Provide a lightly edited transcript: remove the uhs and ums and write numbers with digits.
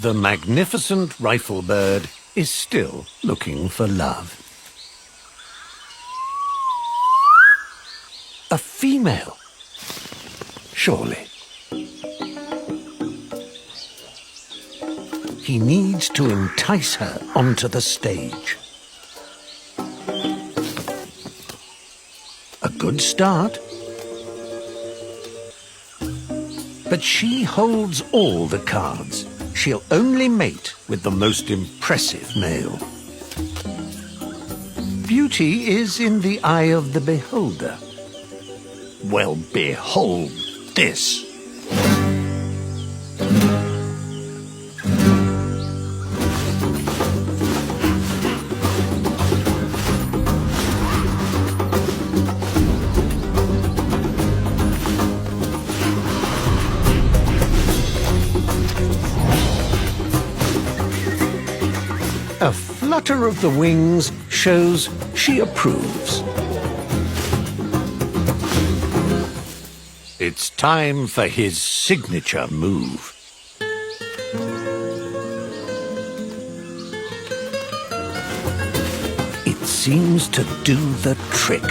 The magnificent riflebird is still looking for love. A female, surely. He needs to entice her onto the stage. A good start. But she holds all the cards. She'll only mate with the most impressive male. Beauty is in the eye of the beholder. Well, behold this. A flutter of the wings shows she approves. It's time for his signature move. It seems to do the trick.